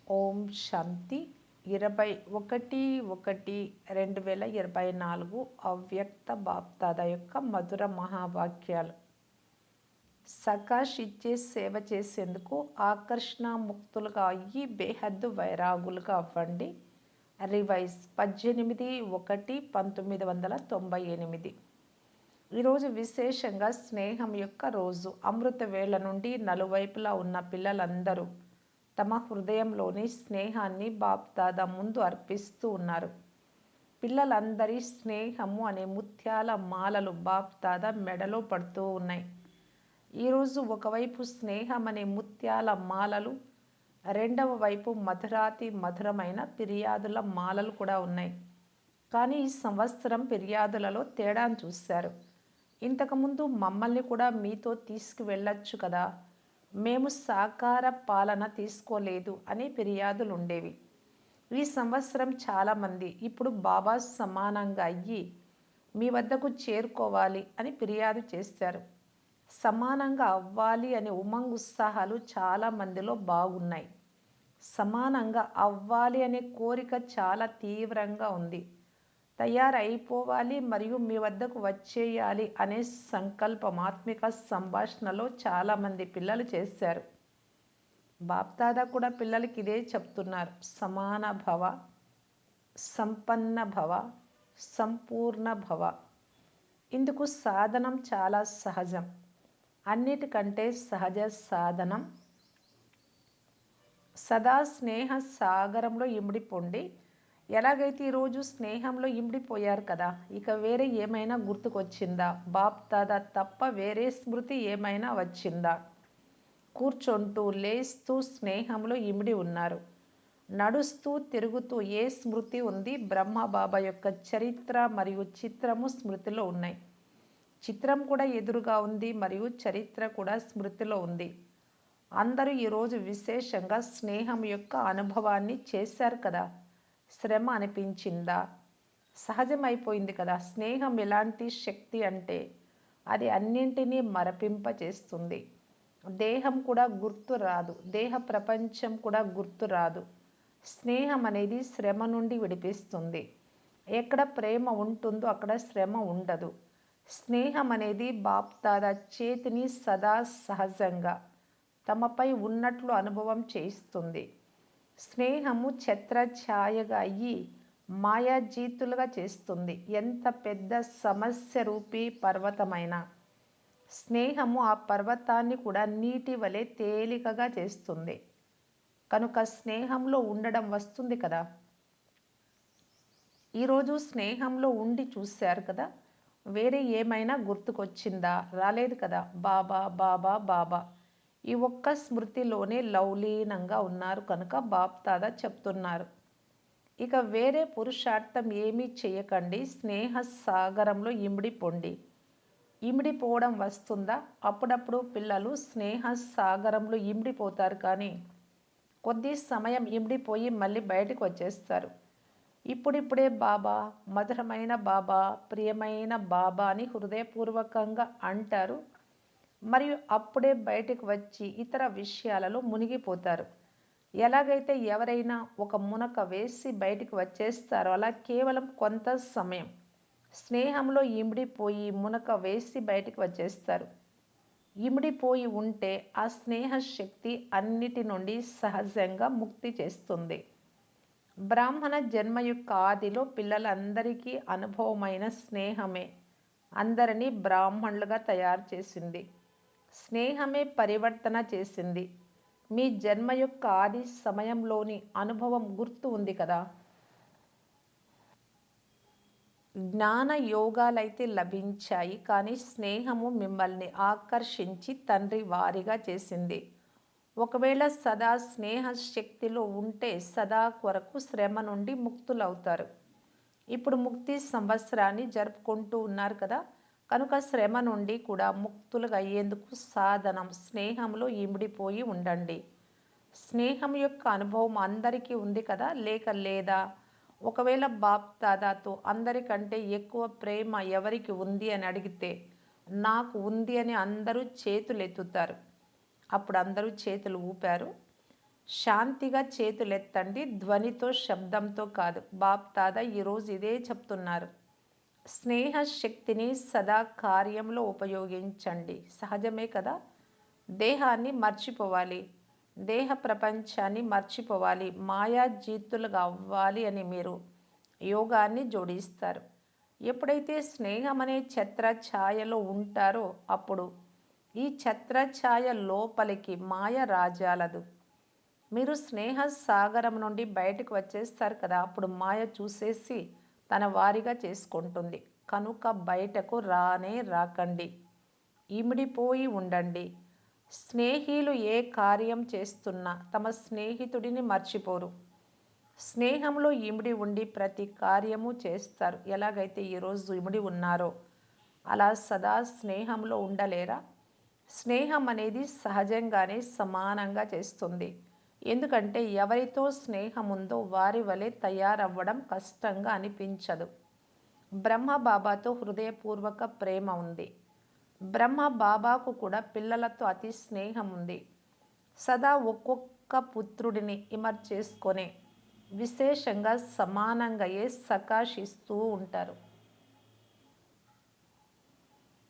ఓం శాంతి 21/1/2024 అవ్యక్త బాప్దాద యొక్క మధుర మహావాక్యాలు. సకాష్ ఇచ్చే సేవ చేసేందుకు ఆకర్షణ ముక్తులుగా అయ్యి బేహద్దు వైరాగులుగా అవ్వండి. రివైజ్ 18/1/1998. ఈరోజు విశేషంగా స్నేహం యొక్క రోజు. అమృత వేళ నుండి నలువైపులా ఉన్న పిల్లలందరూ తమ హృదయంలోని స్నేహాన్ని బాప్దాదా ముందు అర్పిస్తూ ఉన్నారు. పిల్లలందరి స్నేహము అనే ముత్యాల మాలలు బాప్దాదా మెడలో పడుతూ ఉన్నాయి. ఈరోజు ఒకవైపు స్నేహం అనే ముత్యాల మాలలు, రెండవ వైపు మధురాతి మధురమైన ఫిర్యాదుల మాలలు కూడా ఉన్నాయి. కానీ ఈ సంవత్సరం ఫిర్యాదులలో తేడాను చూశారు. ఇంతకుముందు మమ్మల్ని కూడా మీతో తీసుకువెళ్ళొచ్చు కదా, మేము సాకార పాలన తీసుకోలేదు అని ఫిర్యాదులు ఉండేవి. ఈ సంవత్సరం చాలామంది ఇప్పుడు బాబా సమానంగా అయ్యి మీ వద్దకు చేరుకోవాలి అని ఫిర్యాదు చేశారు. సమానంగా అవ్వాలి అనే ఉమంగ్ ఉత్సాహాలు చాలామందిలో బాగున్నాయి. సమానంగా అవ్వాలి అనే కోరిక చాలా తీవ్రంగా ఉంది. తయారైపోవాలి మరియు మీ వద్దకు వచ్చేయాలి అనే సంకల్పమాత్మిక సంభాషణలో చాలామంది పిల్లలు చేశారు. బాప్దాదా కూడా పిల్లలకి ఇదే చెప్తున్నారు. సమాన భవ, సంపన్న భవ, సంపూర్ణ భవ. ఇందుకు సాధనం చాలా సహజం. అన్నిటికంటే సహజ సాధనం సదా స్నేహ సాగరంలో ఇమిడిపోండి. ఎలాగైతే ఈరోజు స్నేహంలో ఇమిడిపోయారు కదా, ఇక వేరే ఏమైనా గుర్తుకొచ్చిందా? బాప్దాదా తప్ప వేరే స్మృతి ఏమైనా వచ్చిందా? కూర్చొంటూ లేస్తూ స్నేహంలో ఇమిడి ఉన్నారు. నడుస్తూ తిరుగుతూ ఏ స్మృతి ఉంది? బ్రహ్మబాబా యొక్క చరిత్ర మరియు చిత్రము స్మృతిలో ఉన్నాయి. చిత్రం కూడా ఎదురుగా ఉంది మరియు చరిత్ర కూడా స్మృతిలో ఉంది. అందరూ ఈరోజు విశేషంగా స్నేహం యొక్క అనుభవాన్ని చేశారు కదా. శ్రమ అనిపించిందా? సహజమైపోయింది కదా. స్నేహం ఎలాంటి శక్తి అంటే అది అన్నింటినీ మరపింపచేస్తుంది. దేహం కూడా గుర్తు రాదు, దేహ ప్రపంచం కూడా గుర్తు రాదు. స్నేహం అనేది శ్రమ నుండి విడిపిస్తుంది. ఎక్కడ ప్రేమ ఉంటుందో అక్కడ శ్రమ ఉండదు. స్నేహం అనేది బాప్దాదా చేతిని సదా సహజంగా తమపై ఉన్నట్లు అనుభవం చేయిస్తుంది. స్నేహము ఛత్రఛాయగా అయ్యి మాయాజీతులుగా చేస్తుంది. ఎంత పెద్ద సమస్య రూపీ పర్వతమైనా స్నేహము ఆ పర్వతాన్ని కూడా నీటి వలె తేలికగా చేస్తుంది. కనుక స్నేహంలో ఉండడం వస్తుంది కదా. ఈరోజు స్నేహంలో ఉండి చూశారు కదా, వేరే ఏమైనా గుర్తుకొచ్చిందా? రాలేదు కదా. బాబా బాబా బాబా ఈ ఒక్క స్మృతిలోనే లౌలీనంగా ఉన్నారు కనుక బాప్దాదా చెప్తున్నారు, ఇక వేరే పురుషార్థం ఏమీ చేయకండి, స్నేహ సాగరంలో ఇమిడిపోండి. ఇమిడిపోవడం వస్తుందా? అప్పుడప్పుడు పిల్లలు స్నేహ సాగరంలో ఇమిడిపోతారు, కానీ కొద్ది సమయం ఇమిడిపోయి మళ్ళీ బయటకు వచ్చేస్తారు. ఇప్పుడిప్పుడే బాబా, మధురమైన బాబా, ప్రియమైన బాబా అని హృదయపూర్వకంగా అంటారు మరియు అప్పుడే బయటకు వచ్చి ఇతర విషయాలలో మునిగిపోతారు. ఎలాగైతే ఎవరైనా ఒక మునక వేసి బయటకు వచ్చేస్తారో అలా కేవలం కొంత సమయం స్నేహంలో ఇమిడిపోయి మునక వేసి బయటకు వచ్చేస్తారు. ఇమిడిపోయి ఉంటే ఆ స్నేహ శక్తి అన్నిటి నుండి సహజంగా ముక్తి చేస్తుంది. బ్రాహ్మణ జన్మ యొక్క ఆదిలో పిల్లలందరికీ అనుభవమైన స్నేహమే అందరినీ బ్రాహ్మణులుగా తయారు చేసింది. స్నేహమే పరివర్తన చేసింది. మీ జన్మ యొక్క ఆది సమయంలోని అనుభవం గుర్తు ఉంది కదా. జ్ఞాన యోగాలైతే లభించాయి, కానీ స్నేహము మిమ్మల్ని ఆకర్షించి తండ్రి వారిగా చేసింది. ఒకవేళ సదా స్నేహ శక్తిలో ఉంటే సదా కొరకు శ్రమ నుండి ముక్తులవుతారు. ఇప్పుడు ముక్తి సంవత్సరాన్ని జరుపుకుంటూ ఉన్నారు కదా, కనుక శ్రమ నుండి కూడా ముక్తులుగా అయ్యేందుకు సాధనం స్నేహంలో ఇమిడిపోయి ఉండండి. స్నేహం యొక్క అనుభవం అందరికీ ఉంది కదా, లేక లేదా? ఒకవేళ బాప్దాదాతో అందరికంటే ఎక్కువ ప్రేమ ఎవరికి ఉంది అని అడిగితే నాకు ఉంది అని అందరూ చేతులు ఎత్తుతారు. అప్పుడు అందరూ చేతులు ఊపారు. శాంతిగా చేతులెత్తండి, ధ్వనితో శబ్దంతో కాదు. బాప్ దాదా ఈరోజు ఇదే చెప్తున్నారు. స్నేహ శక్తిని సదా కార్యంలో ఉపయోగించండి. సహజమే కదా. దేహాన్ని మర్చిపోవాలి, దేహ ప్రపంచాన్ని మర్చిపోవాలి, మాయాజీతులుగా అవ్వాలి అని మీరు యోగాన్ని జోడిస్తారు. ఎప్పుడైతే స్నేహం అనే ఛత్ర ఛాయలో ఉంటారో అప్పుడు ఈ ఛత్ర ఛాయ లోపలికి మాయ రాజాలదు. మీరు స్నేహ సాగరం నుండి బయటకు వచ్చేస్తారు కదా, అప్పుడు మాయ చూసేసి తన వారిగా చేసుకుంటుంది. కనుక బయటకు రానే రాకండి, ఇమిడిపోయి ఉండండి. స్నేహితులు ఏ కార్యం చేస్తున్నా తమ స్నేహితుడిని మర్చిపోరు. స్నేహంలో ఇమిడి ఉండి ప్రతి కార్యము చేస్తారు. ఎలాగైతే ఈరోజు ఇమిడి ఉన్నారో అలా సదా స్నేహంలో ఉండలేరా? స్నేహం అనేది సహజంగానే సమానంగా చేస్తుంది. ఎందుకంటే ఎవరితో స్నేహం ఉందో వారి వలె తయారవ్వడం కష్టంగా అనిపించదు. బ్రహ్మ బాబాతో హృదయపూర్వక ప్రేమ ఉంది. బ్రహ్మ బాబాకు కూడా పిల్లలతో అతి స్నేహం ఉంది. సదా ఒక్కొక్క పుత్రుడిని ఇమర్చేసుకొని విశేషంగా సమానంగా సకాశిస్తూ ఉంటారు.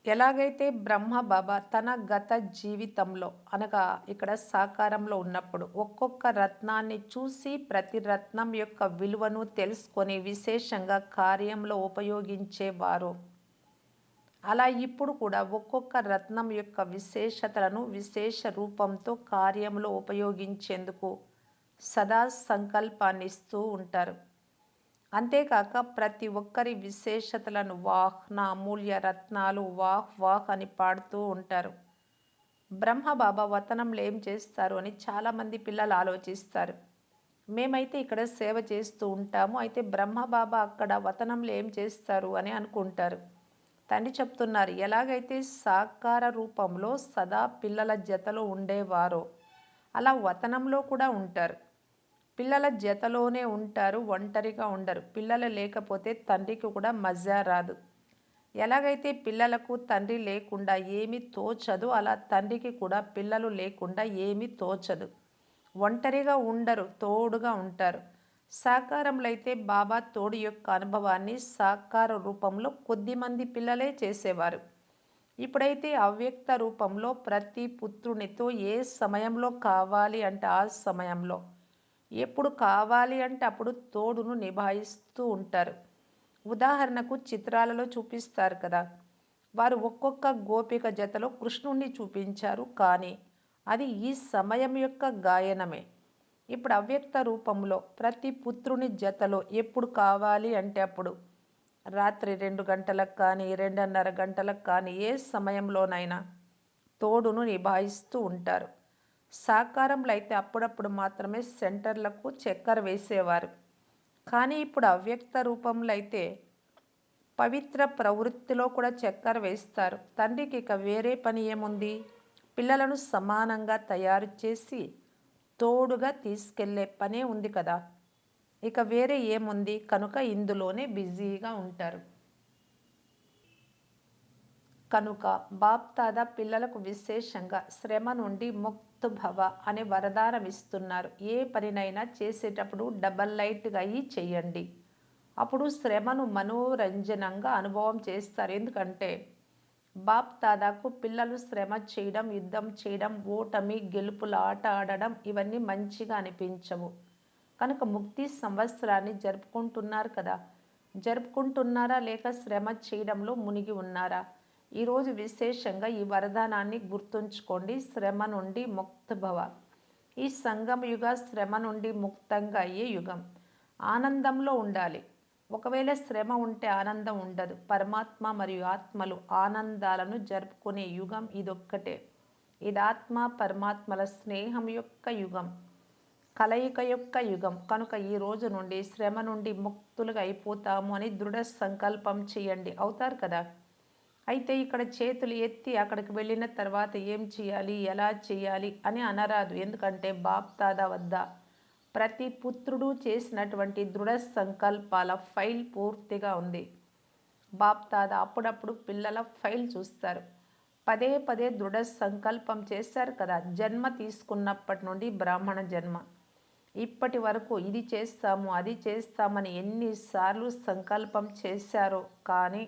ఎలాగైతే బ్రహ్మ బాబా తన గత జీవితంలో అనగా ఇక్కడ సాకారంలో ఉన్నప్పుడు ఒక్కొక్క రత్నాన్ని చూసి ప్రతి రత్నం యొక్క విలువను తెలుసుకొని విశేషంగా కార్యంలో ఉపయోగించేవారు, అలా ఇప్పుడు కూడా ఒక్కొక్క రత్నం యొక్క విశేషతలను విశేష రూపంతో కార్యంలో ఉపయోగించేందుకు సదా సంకల్పాన్ని ఇస్తూ ఉంటారు. అంతేకాక ప్రతి ఒక్కరి విశేషతలను వాహ్ నా అమూల్య రత్నాలు వాహ్ వాహ్ అని పాడుతూ ఉంటారు. బ్రహ్మ బాబా వతనంలో ఏం చేస్తారు అని చాలామంది పిల్లలు ఆలోచిస్తారు. మేమైతే ఇక్కడ సేవ చేస్తూ ఉంటాము, అయితే బ్రహ్మ బాబా అక్కడ వతనంలో ఏం చేస్తారు అని అనుకుంటారు. తండ్రి చెప్తున్నారు, ఎలాగైతే సాకార రూపంలో సదా పిల్లల జతలో ఉండేవారో అలా వతనంలో కూడా ఉంటారు. పిల్లల జతలోనే ఉంటారు, ఒంటరిగా ఉండరు. పిల్లలు లేకపోతే తండ్రికి కూడా మజా రాదు. ఎలాగైతే పిల్లలకు తండ్రి లేకుండా ఏమీ తోచదు, అలా తండ్రికి కూడా పిల్లలు లేకుండా ఏమీ తోచదు. ఒంటరిగా ఉండరు, తోడుగా ఉంటారు. సాకారంలో అయితే బాబా తోడు యొక్క అనుభవాన్ని సాకార రూపంలో కొద్దిమంది పిల్లలే చేసేవారు. ఇప్పుడైతే అవ్యక్త రూపంలో ప్రతి పుత్రునితో ఏ సమయంలో కావాలి అంటే ఆ సమయంలో, ఎప్పుడు కావాలి అంటే అప్పుడు తోడును నిభాయిస్తూ ఉంటారు. ఉదాహరణకు చిత్రాలలో చూపిస్తారు కదా, వారు ఒక్కొక్క గోపిక జతలో కృష్ణుణ్ణి చూపించారు, కానీ అది ఈ సమయం యొక్క గాయనమే. ఇప్పుడు అవ్యక్త రూపంలో ప్రతి పుత్రుని జతలో ఎప్పుడు కావాలి అంటే అప్పుడు రాత్రి 2 గంటలకు కానీ 2:30 గంటలకు కానీ ఏ సమయంలోనైనా తోడును నిభాయిస్తూ ఉంటారు. సాకారంలో అయితే అప్పుడప్పుడు మాత్రమే సెంటర్లకు చక్కెర వేసేవారు, కానీ ఇప్పుడు అవ్యక్త రూపంలో అయితే పవిత్ర ప్రవృత్తిలో కూడా చక్కెర వేస్తారు. తండ్రికి ఇక వేరే పని ఏముంది? పిల్లలను సమానంగా తయారు చేసి తోడుగా తీసుకెళ్లే పనే ఉంది కదా, ఇక వేరే ఏముంది? కనుక ఇందులోనే బిజీగా ఉంటారు. కనుక బాప్ దాదా పిల్లలకు విశేషంగా శ్రమ నుండి ముక్త్ భవ అనే వరదానం ఇస్తున్నారు. ఏ పనినైనా చేసేటప్పుడు డబల్ లైట్గా అయ్యి చేయండి, అప్పుడు శ్రమను మనోరంజనంగా అనుభవం చేస్తారు. ఎందుకంటే బాప్ దాదాకు పిల్లలు శ్రమ చేయడం, యుద్ధం చేయడం, ఓటమి గెలుపుల ఆట ఆడడం ఇవన్నీ మంచిగా అనిపించవు. కనుక ముక్తి సంవత్సరాన్ని జరుపుకుంటున్నారు కదా, జరుపుకుంటున్నారా లేక శ్రమ చేయడంలో మునిగి ఉన్నారా? ఈరోజు విశేషంగా ఈ వరదానాన్ని గుర్తుంచుకోండి. శ్రమ నుండి ముక్త భవ. ఈ సంగమ యుగ శ్రమ నుండి ముక్తంగా అయ్యే యుగం. ఆనందంలో ఉండాలి. ఒకవేళ శ్రమ ఉంటే ఆనందం ఉండదు. పరమాత్మ మరియు ఆత్మలు ఆనందాలను జరుపుకునే యుగం ఇదొక్కటే. ఇది ఆత్మ పరమాత్మల స్నేహం యొక్క యుగం, కలయిక యొక్క యుగం. కనుక ఈ రోజు నుండి శ్రమ నుండి ముక్తులుగా అయిపోతాము అని దృఢ సంకల్పం చేయండి. అవుతారు కదా. అయితే ఇక్కడ చేతులు ఎత్తి అక్కడికి వెళ్ళిన తర్వాత ఏం చేయాలి, ఎలా చేయాలి అని అనరాదు. ఎందుకంటే బాప్ దాదా వద్ద ప్రతి పుత్రుడు చేసినటువంటి దృఢ సంకల్పాల ఫైల్ పూర్తిగా ఉంది. బాప్ దాదా అప్పుడప్పుడు పిల్లల ఫైల్ చూస్తారు. పదే పదే దృఢ సంకల్పం చేశారు కదా, జన్మ తీసుకున్నప్పటి నుండి బ్రాహ్మణ జన్మ ఇప్పటి వరకు ఇది చేస్తాము అది చేస్తామని ఎన్నిసార్లు సంకల్పం చేశారో కానీ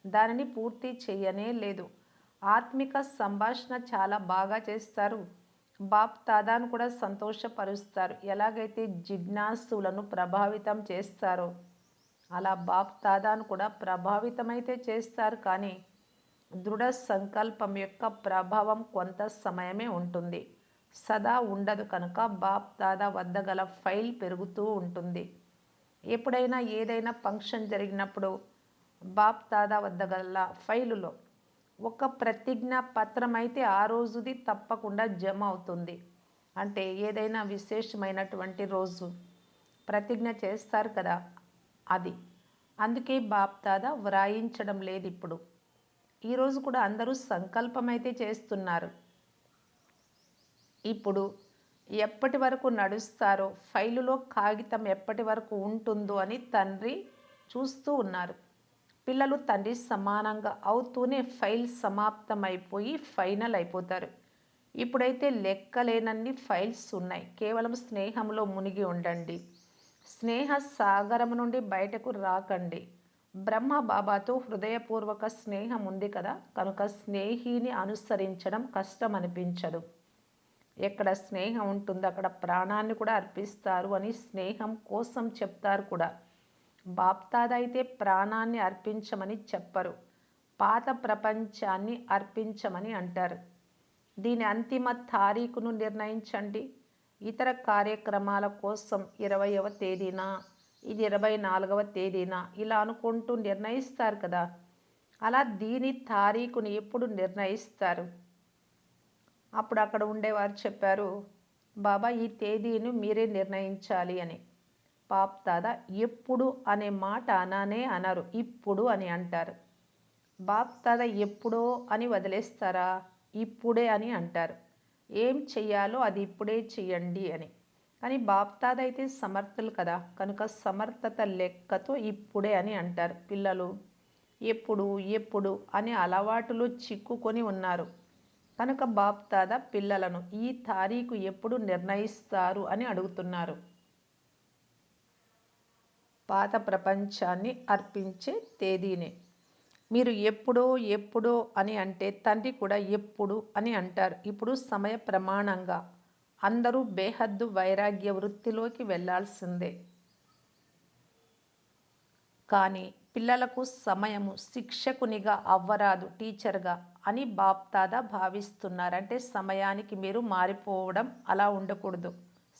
దానిని పూర్తి చేయనే లేదు. ఆత్మిక సంభాషణ చాలా బాగా చేస్తారు. బాప్ తాదాను కూడా సంతోషపరుస్తారు. ఎలాగైతే జిజ్ఞాసులను ప్రభావితం చేస్తారో అలా బాప్ తాదాను కూడా ప్రభావితమైతే చేస్తారు, కానీ దృఢ సంకల్పం యొక్క ప్రభావం కొంత సమయమే ఉంటుంది, సదా ఉండదు. కనుక బాప్ దాదా వద్ద గల ఫైల్ పెరుగుతూ ఉంటుంది. ఎప్పుడైనా ఏదైనా ఫంక్షన్ జరిగినప్పుడు బాప్ దాదా వద్ద గల ఫైలులో ఒక ప్రతిజ్ఞ పత్రం అయితే ఆ రోజుది తప్పకుండా జమ అవుతుంది. అంటే ఏదైనా విశేషమైనటువంటి రోజు ప్రతిజ్ఞ చేస్తారు కదా, అది. అందుకే బాప్ దాదా వ్రాయించడం లేదు ఇప్పుడు. ఈరోజు కూడా అందరూ సంకల్పం అయితే చేస్తున్నారు. ఇప్పుడు ఎప్పటి వరకు నడుస్తారో, ఫైలులో కాగితం ఎప్పటి వరకు ఉంటుందో అని తండ్రి చూస్తూ ఉన్నారు. పిల్లలు తండ్రి సమానంగా అవుతూనే ఫైల్ సమాప్తమైపోయి ఫైనల్ అయిపోతారు. ఇప్పుడైతే లెక్కలేనన్ని ఫైల్స్ ఉన్నాయి. కేవలం స్నేహంలో మునిగి ఉండండి. స్నేహ సాగరం నుండి బయటకు రాకండి. బ్రహ్మ బాబాతో హృదయపూర్వక స్నేహం ఉంది కదా, కనుక స్నేహిని అనుసరించడం కష్టం అనిపించదు. ఎక్కడ స్నేహం ఉంటుందో అక్కడ ప్రాణాన్ని కూడా అర్పిస్తారు అని స్నేహం కోసం చెప్తారు కూడా. బాప్దాదా అయితే ప్రాణాన్ని అర్పించమని చెప్పరు, పాత ప్రపంచాన్ని అర్పించమని అంటారు. దీని అంతిమ తారీఖును నిర్ణయించండి. ఇతర కార్యక్రమాల కోసం 20వ తేదీన, ఇది 24వ తేదీన ఇలా అనుకుంటూ నిర్ణయిస్తారు కదా. అలా దీని తారీఖుని ఎప్పుడు నిర్ణయిస్తారు? అప్పుడు అక్కడ ఉండేవారు చెప్పారు, బాబా ఈ తేదీని మీరే నిర్ణయించాలి అని. బాప్ దాదా ఎప్పుడు అనే మాట అననే అనరు, ఇప్పుడు అని అంటారు. బాప్ దాదా ఎప్పుడో అని వదిలేస్తారా? ఇప్పుడే అని అంటారు. ఏం చెయ్యాలో అది ఇప్పుడే చెయ్యండి అని. కానీ బాప్ దాదా అయితే సమర్థులు కదా, కనుక సమర్థత లెక్కతో ఇప్పుడే అని అంటారు. పిల్లలు ఎప్పుడు ఎప్పుడు అనే అలవాటులో చిక్కుకొని ఉన్నారు. కనుక బాప్ దాదా పిల్లలను ఈ తారీఖు ఎప్పుడు నిర్ణయిస్తారు అని అడుగుతున్నారు. పాత ప్రపంచాన్ని అర్పించే తేదీనే. మీరు ఎప్పుడో ఎప్పుడో అని అంటే తండ్రి కూడా ఎప్పుడు అని అంటారు. ఇప్పుడు సమయ ప్రమాణంగా అందరూ బేహద్దు వైరాగ్య వృత్తిలోకి వెళ్ళాల్సిందే. కానీ పిల్లలకు సమయము శిక్షకునిగా అవ్వరాదు, టీచర్గా అని బాప్ దాదా భావిస్తున్నారు. అంటే సమయానికి మీరు మారిపోవడం అలా ఉండకూడదు.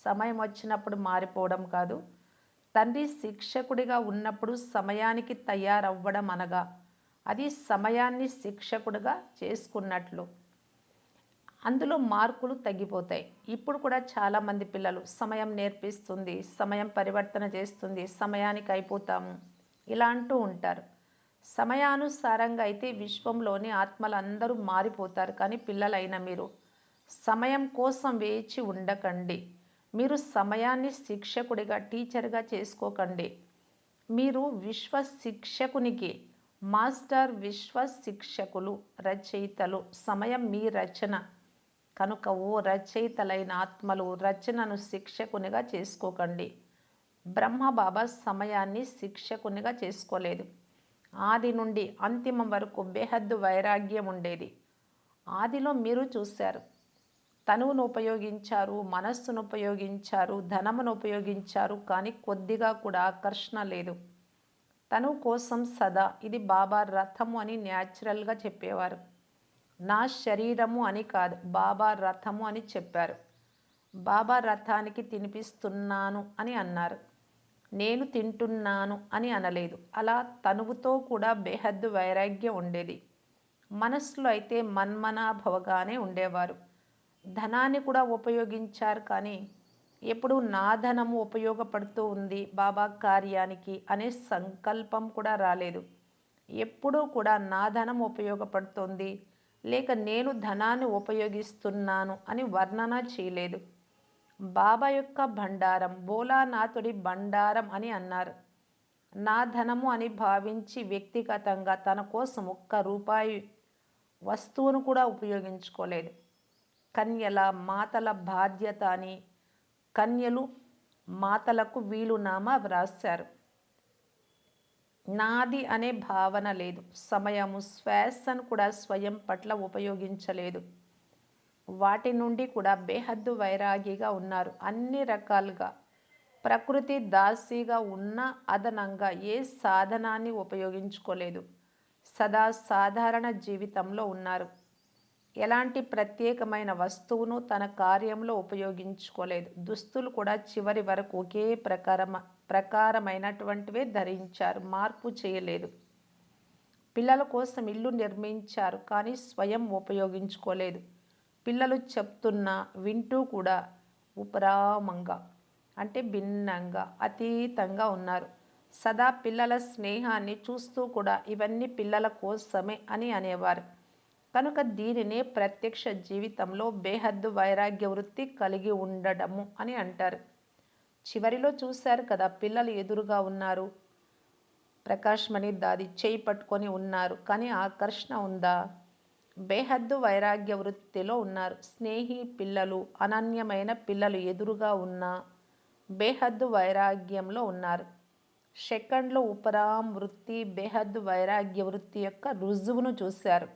సమయం వచ్చినప్పుడు మారిపోవడం కాదు. తండ్రి శిక్షకుడిగా ఉన్నప్పుడు సమయానికి తయారవ్వడం అనగా అది సమయాన్ని శిక్షకుడిగా చేసుకున్నట్లు. అందులో మార్కులు తగ్గిపోతాయి. ఇప్పుడు కూడా చాలామంది పిల్లలు సమయం నేర్పిస్తుంది, సమయం పరివర్తన చేస్తుంది, సమయానికి అయిపోతాము ఇలా అంటూ ఉంటారు. సమయానుసారంగా అయితే విశ్వంలోని ఆత్మలందరూ మారిపోతారు. కానీ పిల్లలైన మీరు సమయం కోసం వేచి ఉండకండి. మీరు సమయాన్ని శిక్షకుడిగా, టీచర్గా చేసుకోకండి. మీరు విశ్వ శిక్షకునికి మాస్టర్, విశ్వ శిక్షకులు, రచయితలు. సమయం మీ రచన. కనుక ఓ రచయితలైన ఆత్మలు రచనను శిక్షకునిగా చేసుకోకండి. బ్రహ్మబాబా సమయాన్ని శిక్షకునిగా చేసుకోలేదు. ఆది నుండి అంతిమం వరకు బేహద్దు వైరాగ్యం ఉండేది. ఆదిలో మీరు చూశారు, తనువును ఉపయోగించారు, మనస్సును ఉపయోగించారు, ధనమును ఉపయోగించారు, కానీ కొద్దిగా కూడా ఆకర్షణ లేదు. తనువు కోసం సదా ఇది బాబా రథము అని న్యాచురల్గా చెప్పేవారు. నా శరీరము అని కాదు, బాబా రథము అని చెప్పారు. బాబా రథానికి తినిపిస్తున్నాను అని అన్నారు, నేను తింటున్నాను అని అనలేదు. అలా తనువుతో కూడా బేహద్దు వైరాగ్యం ఉండేది. మనస్సులో అయితే మన్మనాభవగానే ఉండేవారు. ధనాన్ని కూడా ఉపయోగించారు, కానీ ఎప్పుడు నా ధనము ఉపయోగపడుతూ ఉంది బాబా కార్యానికి అనే సంకల్పం కూడా రాలేదు. ఎప్పుడూ కూడా నా ధనం ఉపయోగపడుతుంది లేక నేను ధనాన్ని ఉపయోగిస్తున్నాను అని వర్ణన చేయలేదు. బాబా యొక్క బండారం భోలానాథుడి బండారం అని అన్నారు. నా ధనము అని భావించి వ్యక్తిగతంగా తన కోసం ₹1 వస్తువును కూడా ఉపయోగించుకోలేదు. కన్యల మాతల బాధ్యత అని కన్యలు మాటలకు వీలునామా వ్రాశారు. నాది అనే భావన లేదు. సమయము, శ్వాసను కూడా స్వయం పట్ల ఉపయోగించలేదు. వాటి నుండి కూడా బేహద్దు వైరాగిగా ఉన్నారు. అన్ని రకాలుగా ప్రకృతి దాసిగా ఉన్న అదనంగా ఏ సాధనాన్ని ఉపయోగించుకోలేదు. సదా సాధారణ జీవితంలో ఉన్నారు. ఎలాంటి ప్రత్యేకమైన వస్తువును తన కార్యంలో ఉపయోగించుకోలేదు. దుస్తులు కూడా చివరి వరకు ఒకే ప్రకారమైనటువంటివే ధరించారు. మార్పు చేయలేదు. పిల్లల కోసం ఇల్లు నిర్మించారు, కానీ స్వయం ఉపయోగించుకోలేదు. పిల్లలు చెప్తున్నా వింటూ కూడా ఉపరామంగా అంటే భిన్నంగా అతీతంగా ఉన్నారు. సదా పిల్లల స్నేహాన్ని చూస్తూ కూడా ఇవన్నీ పిల్లల కోసమే అని అనేవారు. కనుక దీనినే ప్రత్యక్ష జీవితంలో బేహద్దు వైరాగ్య వృత్తి కలిగి ఉండడము అని అంటారు. చివరిలో చూశారు కదా, పిల్లలు ఎదురుగా ఉన్నారు, ప్రకాశ్మణి దాది చేయి పట్టుకొని ఉన్నారు, కానీ ఆకర్షణ ఉందా? బేహద్దు వైరాగ్య వృత్తిలో ఉన్నారు. స్నేహి పిల్లలు, అనన్యమైన పిల్లలు ఎదురుగా ఉన్నా బేహద్దు వైరాగ్యంలో ఉన్నారు. సెకండ్లో ఉపరాం వృత్తి, బేహద్దు వైరాగ్య వృత్తి యొక్క రుజువును చూశారు.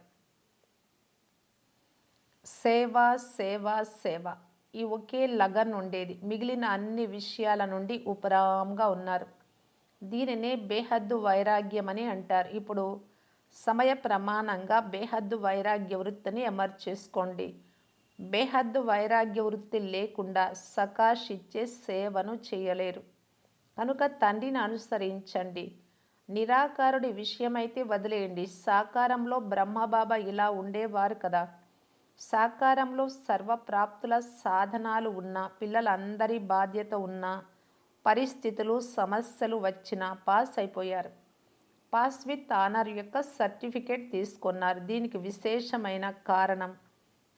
సేవ సేవ సేవ, ఈ ఒకే లగన్ ఉండేది. మిగిలిన అన్ని విషయాల నుండి ఉపరాంగా ఉన్నారు. దీనినే బేహద్దు వైరాగ్యం అని అంటారు. ఇప్పుడు సమయ ప్రమాణంగా బేహద్దు వైరాగ్య వృత్తిని అమర్చేసుకోండి. బేహద్దు వైరాగ్య వృత్తి లేకుండా సకాష్ ఇచ్చే సేవను చేయలేరు. కనుక తండ్రిని అనుసరించండి. నిరాకారుడి విషయమైతే వదిలేయండి. సాకారంలో బ్రహ్మబాబా ఇలా ఉండేవారు కదా. సాకారంలో సర్వప్రాప్తుల సాధనాలు ఉన్నా, పిల్లలందరి బాధ్యత ఉన్నా, పరిస్థితులు సమస్యలు వచ్చినా పాస్ అయిపోయారు. పాస్ విత్ ఆనర్ యొక్క సర్టిఫికేట్ తీసుకున్నారు. దీనికి విశేషమైన కారణం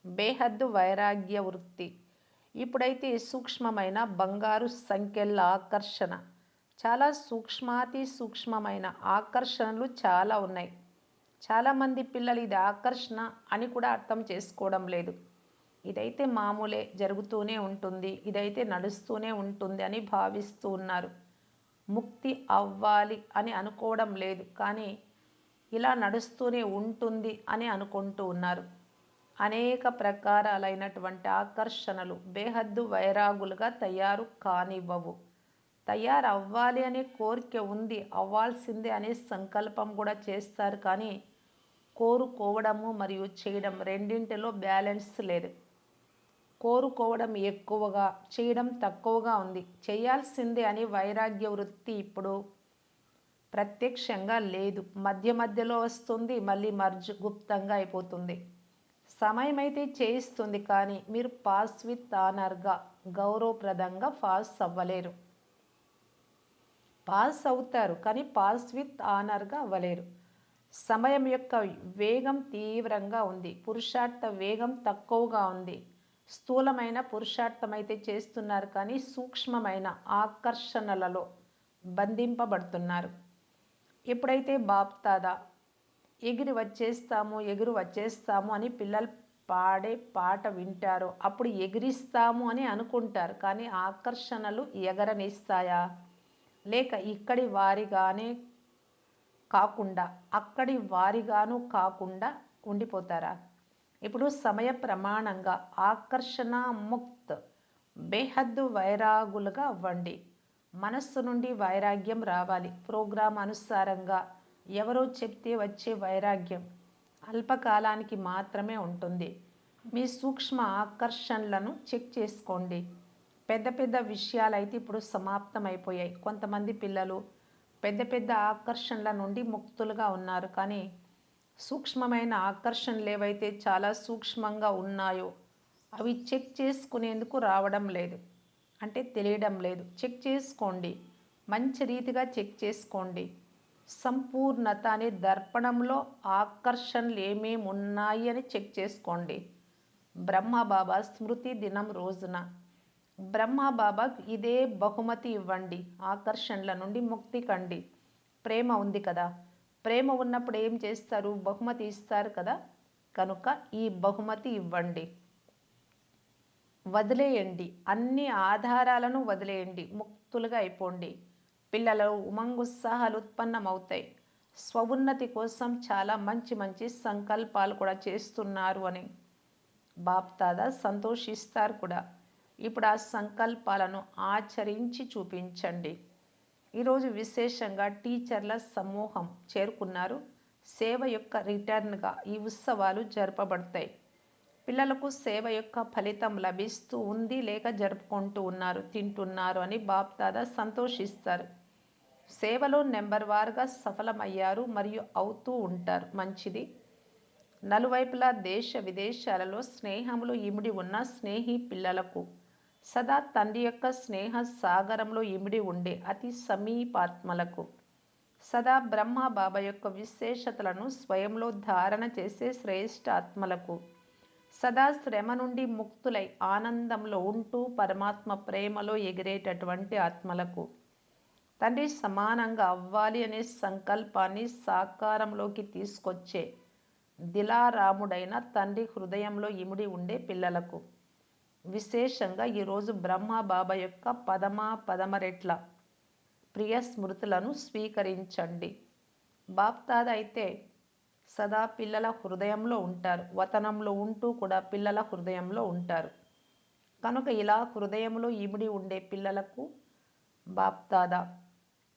బేహద్దు వైరాగ్య వృత్తి. ఇప్పుడైతే సూక్ష్మమైన బంగారు సంఖ్యల ఆకర్షణ, చాలా సూక్ష్మాతి సూక్ష్మమైన ఆకర్షణలు చాలా ఉన్నాయి. చాలామంది పిల్లలు ఇది ఆకర్షణ అని కూడా అర్థం చేసుకోవడం లేదు. ఇదైతే మామూలే, జరుగుతూనే ఉంటుంది, ఇదైతే నడుస్తూనే ఉంటుంది అని భావిస్తూ ఉన్నారు. ముక్తి అవ్వాలి అని అనుకోవడం లేదు, కానీ ఇలా నడుస్తూనే ఉంటుంది అని అనుకుంటూ ఉన్నారు. అనేక ప్రకారాలైనటువంటి ఆకర్షణలు బేహద్దు వైరాగులుగా తయారు కానివ్వవు. తయారవ్వాలి అనే కోరిక ఉంది, అవ్వాల్సిందే అనే సంకల్పం కూడా చేస్తారు, కానీ కోరుకోవడము మరియు చేయడం రెండింటిలో బ్యాలెన్స్ లేదు. కోరుకోవడం ఎక్కువగా, చేయడం తక్కువగా ఉంది. చేయాల్సిందే అని వైరాగ్య వృత్తి ఇప్పుడు ప్రత్యక్షంగా లేదు. మధ్య మధ్యలో వస్తుంది, మళ్ళీ గుప్తంగా అయిపోతుంది. సమయం అయితే చేయిస్తుంది, కానీ మీరు పాస్ విత్ ఆనర్గా, గౌరవప్రదంగా పాస్ అవ్వలేరు. పాస్ అవుతారు, కానీ పాస్ విత్ ఆనర్గా అవ్వలేరు. సమయం యొక్క వేగం తీవ్రంగా ఉంది, పురుషార్థ వేగం తక్కువగా ఉంది. స్థూలమైన పురుషార్థం అయితే చేస్తున్నారు, కానీ సూక్ష్మమైన ఆకర్షణలలో బంధింపబడుతున్నారు. ఎప్పుడైతే బాప్దాదా ఎగిరి వచ్చేస్తాము అని పిల్లలు పాడే పాట వింటారో అప్పుడు ఎగిరిస్తాము అని అనుకుంటారు, కానీ ఆకర్షణలు ఎగరనిస్తాయా? లేక ఇక్కడి వారిగానే కాకుండా అక్కడి వారిగాను కాకుండా ఉండిపోతారా? ఇప్పుడు సమయ ప్రమాణంగా ఆకర్షణ ముక్త్ బేహద్దు వైరాగులుగా అవ్వండి. మనస్సు నుండి వైరాగ్యం రావాలి. ప్రోగ్రాం అనుసారంగా ఎవరో చెప్తే వచ్చే వైరాగ్యం అల్పకాలానికి మాత్రమే ఉంటుంది. మీ సూక్ష్మ ఆకర్షణలను చెక్ చేసుకోండి. పెద్ద పెద్ద విషయాలైతే ఇప్పుడు సమాప్తమైపోయాయి. కొంతమంది పిల్లలు పెద్ద పెద్ద ఆకర్షణల నుండి ముక్తులుగా ఉన్నారు, కానీ సూక్ష్మమైన ఆకర్షణలు ఏవైతే చాలా సూక్ష్మంగా ఉన్నాయో అవి చెక్ చేసుకునేందుకు రావడం లేదు, అంటే తెలియడం లేదు. చెక్ చేసుకోండి, మంచి రీతిగా చెక్ చేసుకోండి. సంపూర్ణత అనే దర్పణంలో ఆకర్షణలు ఏమేమి ఉన్నాయి అని చెక్ చేసుకోండి. బ్రహ్మబాబా స్మృతి దినం రోజున బ్రహ్మబాబాకు ఇదే బహుమతి ఇవ్వండి. ఆకర్షణల నుండి ముక్తి కండి. ప్రేమ ఉంది కదా, ప్రేమ ఉన్నప్పుడు ఏం చేస్తారు? బహుమతి ఇస్తారు కదా. కనుక ఈ బహుమతి ఇవ్వండి. వదిలేయండి. అన్ని ఆధారాలను వదిలేయండి. ముక్తులుగా అయిపోండి. పిల్లలు ఉమంగుత్సాహాలు ఉత్పన్నమవుతాయి. స్వవున్నతి కోసం చాలా మంచి మంచి సంకల్పాలు కూడా చేస్తున్నారు అని బాప్దాదా సంతోషిస్తారు కూడా. ఇప్పుడు ఆ సంకల్పాలను ఆచరించి చూపించండి. ఈరోజు విశేషంగా టీచర్ల సమూహం చేరుకున్నారు. సేవ యొక్క రిటర్న్గా ఈ ఉత్సవాలు జరపబడతాయి. పిల్లలకు సేవ యొక్క ఫలితం లభిస్తూ ఉంది, లేక జరుపుకుంటూ ఉన్నారు, తింటున్నారు అని బాప్దాదా సంతోషిస్తారు. సేవలో నెంబర్ వారుగా సఫలమయ్యారు మరియు అవుతూ ఉంటారు. మంచిది. నలువైపులా దేశ విదేశాలలో స్నేహములు ఇమిడి ఉన్న స్నేహి పిల్లలకు సదా తండ్రి యొక్క స్నేహ సాగరంలో ఇమిడి ఉండే అతి సమీపాత్మలకు సదా బ్రహ్మ బాబా యొక్క విశేషతలను స్వయంలో ధారణ చేసే శ్రేష్ఠ ఆత్మలకు సదా శ్రమ నుండి ముక్తులై ఆనందంలో ఉంటూ పరమాత్మ ప్రేమలో ఎగిరేటటువంటి ఆత్మలకు తండ్రి సమానంగా అవ్వాలి అనే సంకల్పాన్ని సాకారంలోకి తీసుకొచ్చే దిలారాముడైన తండ్రి హృదయంలో ఇమిడి ఉండే పిల్లలకు విశేషంగా ఈరోజు బ్రహ్మ బాబా యొక్క పదమ రెట్ల ప్రియ స్మృతులను స్వీకరించండి. బాప్దాద అయితే సదా పిల్లల హృదయంలో ఉంటారు. వతనంలో ఉంటూ కూడా పిల్లల హృదయంలో ఉంటారు. కనుక ఇలా హృదయంలో ఇమిడి ఉండే పిల్లలకు బాప్దాద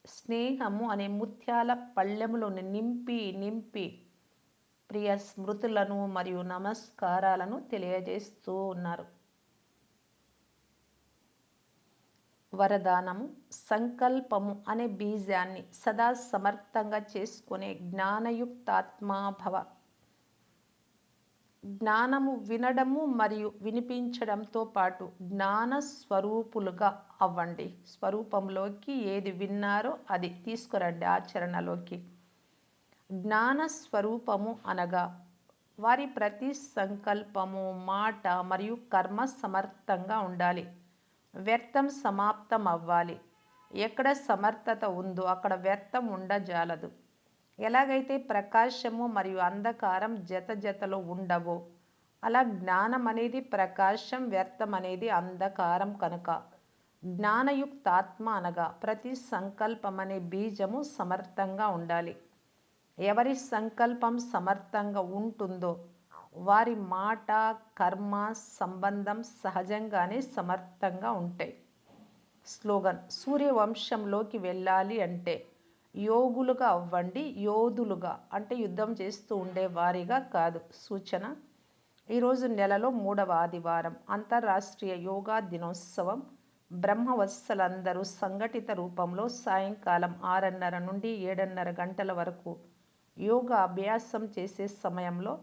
స్నేహము అనే ముత్యాల పళ్ళెములను నింపి నింపి ప్రియ స్మృతులను మరియు నమస్కారాలను తెలియజేస్తూ ఉన్నారు. వరదానము సంకల్పము అనే బీజాన్ని సదా సమర్థంగా చేసుకునే జ్ఞానయుక్తాత్మాభవ. జ్ఞానము వినడము మరియు వినిపించడంతో పాటు జ్ఞాన స్వరూపులుగా అవ్వండి. స్వరూపంలోకి ఏది విన్నారో అది తీసుకురండి ఆచరణలోకి. జ్ఞాన స్వరూపము అనగా వారి ప్రతి సంకల్పము, మాట మరియు కర్మ సమర్థంగా ఉండాలి. వ్యర్థం సమాప్తం అవ్వాలి. ఎక్కడ సమర్థత ఉందో అక్కడ వ్యర్థం ఉండజాలదు. ఎలాగైతే ప్రకాశము మరియు అంధకారం జత జతలో ఉండవో అలా జ్ఞానం అనేది ప్రకాశం, వ్యర్థం అనేది అంధకారం. కనుక జ్ఞానయుక్తాత్మ అనగా ప్రతి సంకల్పం అనే బీజము సమర్థంగా ఉండాలి. ఎవరి సంకల్పం సమర్థంగా ఉంటుందో వారి మాట, కర్మ, సంబంధం సహజంగానే సమర్థంగా ఉంటాయి. స్లోగన్: సూర్యవంశంలోకి వెళ్ళాలి అంటే యోగులుగా అవ్వండి, యోధులుగా అంటే యుద్ధం చేస్తూ ఉండే వారిగా కాదు. సూచన: ఈరోజు నెలలో 3వ ఆదివారం, అంతర్రాష్ట్రీయ యోగా దినోత్సవం. బ్రహ్మవత్సలందరూ సంఘటిత రూపంలో సాయంకాలం 6:30 నుండి 7:30 గంటల వరకు యోగా అభ్యాసం చేసే సమయంలో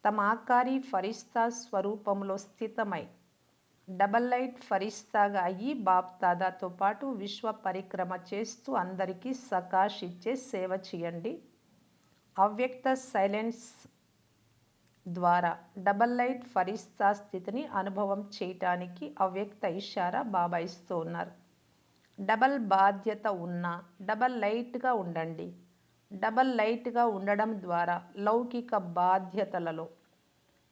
తమ ఆకారి ఫరిస్తా స్వరూపంలో స్థితమై డబల్ లైట్ ఫరిస్తాగా అయ్యి బాప్దాదాతో పాటు విశ్వ పరిక్రమ చేస్తూ అందరికీ సకాష్ ఇచ్చే సేవ చేయండి. అవ్యక్త సైలెన్స్ ద్వారా డబల్ లైట్ ఫరిస్తా స్థితిని అనుభవం చేయటానికి అవ్యక్త ఇషారా బాబా ఇస్తూ ఉన్నారు. డబల్ బాధ్యత ఉన్నా డబల్ లైట్గా ఉండండి. డబల్ లైట్గా ఉండడం ద్వారా లౌకిక బాధ్యతలలో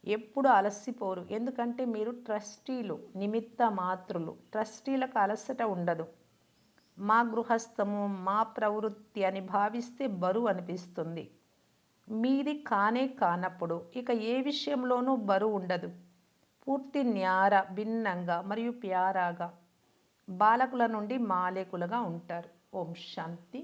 ఎప్పుడు అలసిపోరు. ఎందుకంటే మీరు ట్రస్టీలు, నిమిత్త మాత్రులు. ట్రస్టీలకు అలసట ఉండదు. మా గృహస్థము, మా ప్రవృత్తి అని భావిస్తే బరువు అనిపిస్తుంది. మీది కానే కానప్పుడు ఇక ఏ విషయంలోనూ బరువు ఉండదు. పూర్తి న్యార, భిన్నంగా మరియు ప్యారాగా బాలకుల నుండి మాలికులుగా ఉంటారు. ఓం శాంతి.